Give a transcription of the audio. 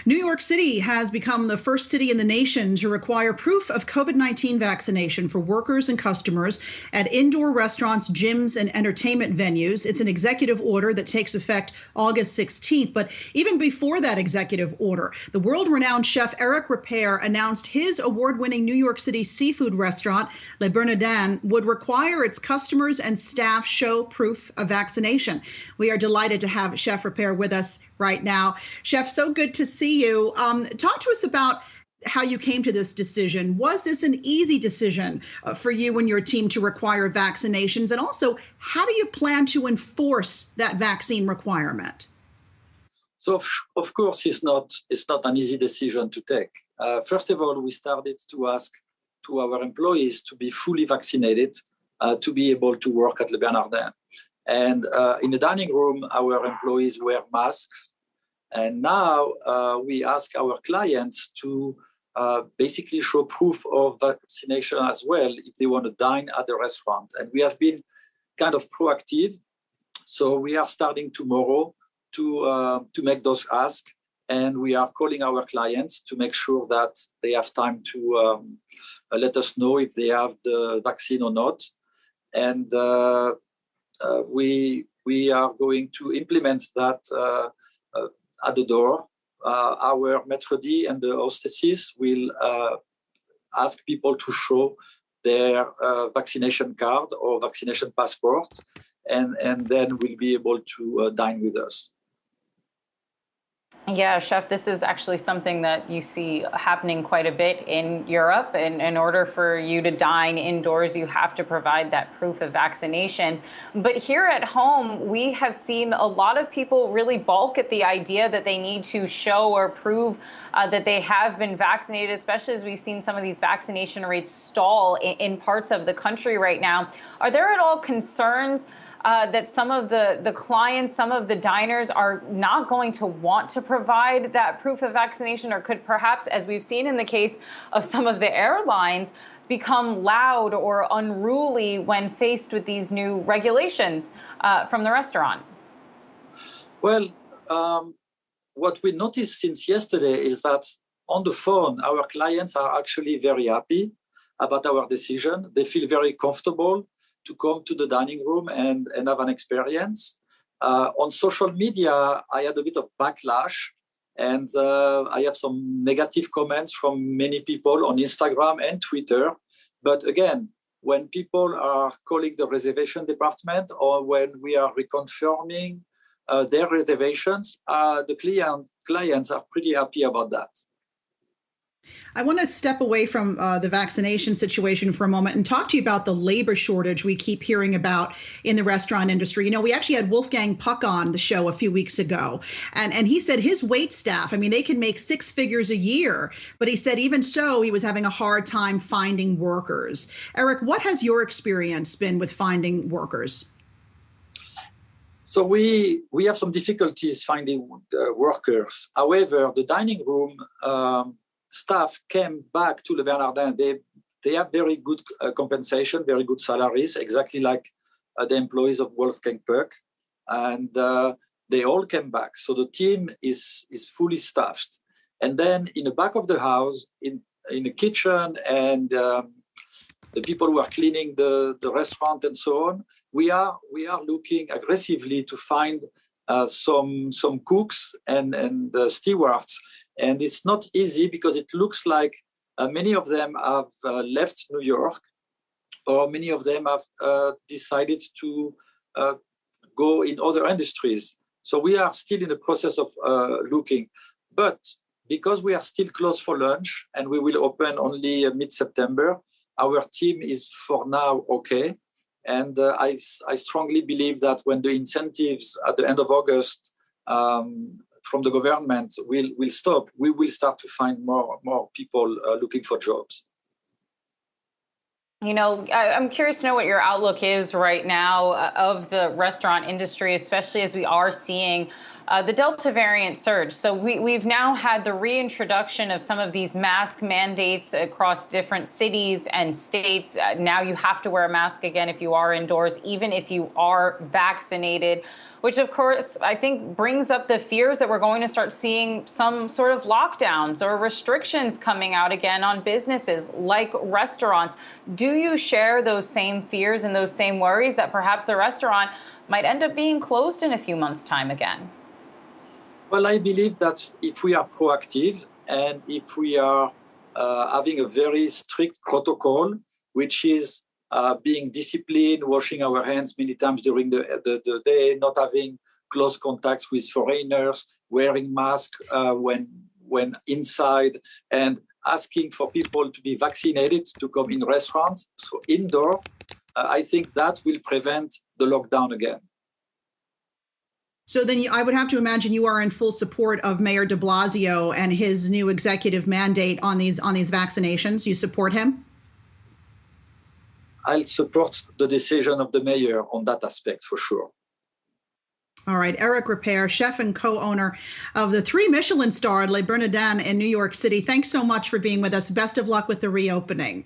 New York City has become the first city in the nation to require proof of COVID-19 vaccination for workers and customers at indoor restaurants, gyms, and entertainment venues. It's an executive order that takes effect August 16th. But even before that executive order, the world-renowned chef Eric Ripert announced his award-winning New York City seafood restaurant, Le Bernardin, would require its customers and staff show proof of vaccination. We are delighted to have Chef Ripert with us right now. Chef, so good to see you. Talk to us about how you came to this decision. Was this an easy decision for you and your team to require vaccinations? And also, how do you plan to enforce that vaccine requirement? So, of course, it's not an easy decision to take. First of all, we started to ask to our employees to be fully vaccinated to be able to work at Le Bernardin. And in the dining room, our employees wear masks. And now we ask our clients to basically show proof of vaccination as well if they want to dine at the restaurant. And we have been kind of proactive. So we are starting tomorrow to make those asks. And we are calling our clients to make sure that they have time to let us know if they have the vaccine or not. And we are going to implement that at the door. Our maitre d' and the hostesses will ask people to show their vaccination card or vaccination passport, and then we'll be able to dine with us. Yeah, Chef, this is actually something that you see happening quite a bit in Europe. And in order for you to dine indoors, you have to provide that proof of vaccination. But here at home, we have seen a lot of people really balk at the idea that they need to show or prove that they have been vaccinated, especially as we've seen some of these vaccination rates stall in parts of the country right now. Are there at all concerns that some of the clients, some of the diners are not going to want to provide that proof of vaccination, or could perhaps, as we've seen in the case of some of the airlines, become loud or unruly when faced with these new regulations from the restaurant? Well, what we noticed since yesterday is that on the phone, our clients are actually very happy about our decision. They feel very comfortable to come to the dining room and have an experience. On social media, I had a bit of backlash, and I have some negative comments from many people on Instagram and Twitter. But again, when people are calling the reservation department or when we are reconfirming their reservations, the clients are pretty happy about that. I want to step away from the vaccination situation for a moment and talk to you about the labor shortage we keep hearing about in the restaurant industry. You know, we actually had Wolfgang Puck on the show a few weeks ago, and he said his wait staff, I mean, they can make six figures a year, but he said even so, he was having a hard time finding workers. Eric, what has your experience been with finding workers? So we have some difficulties finding workers. However, the dining room staff came back to Le Bernardin. They have very good compensation, very good salaries, exactly like the employees of Wolfgang Puck, and they all came back. So the team is fully staffed. And then in the back of the house, in the kitchen, and the people who are cleaning the restaurant and so on, we are looking aggressively to find some cooks and stewards. And it's not easy because it looks like many of them have left New York, or many of them have decided to go in other industries. So we are still in the process of looking. But because we are still closed for lunch and we will open only mid-September, our team is for now okay. And I strongly believe that when the incentives at the end of August from the government will stop, we will start to find more people looking for jobs. You know, I'm curious to know what your outlook is right now of the restaurant industry, especially as we are seeing the Delta variant surge. So we've now had the reintroduction of some of these mask mandates across different cities and states. Now you have to wear a mask again if you are indoors, even if you are vaccinated. which of course I think brings up the fears that we're going to start seeing some sort of lockdowns or restrictions coming out again on businesses like restaurants. Do you share those same fears and those same worries that perhaps the restaurant might end up being closed in a few months' time again? Well, I believe that if we are proactive and if we are having a very strict protocol, which is being disciplined, washing our hands many times during the day, not having close contacts with foreigners, wearing masks when inside, and asking for people to be vaccinated to come in restaurants, so indoor, I think that will prevent the lockdown again. So then I would have to imagine you are in full support of Mayor de Blasio and his new executive mandate on these vaccinations. You support him? I'll support the decision of the mayor on that aspect for sure. All right. Eric Ripert, chef and co-owner of the 3 Michelin-starred Le Bernardin in New York City. Thanks so much for being with us. Best of luck with the reopening.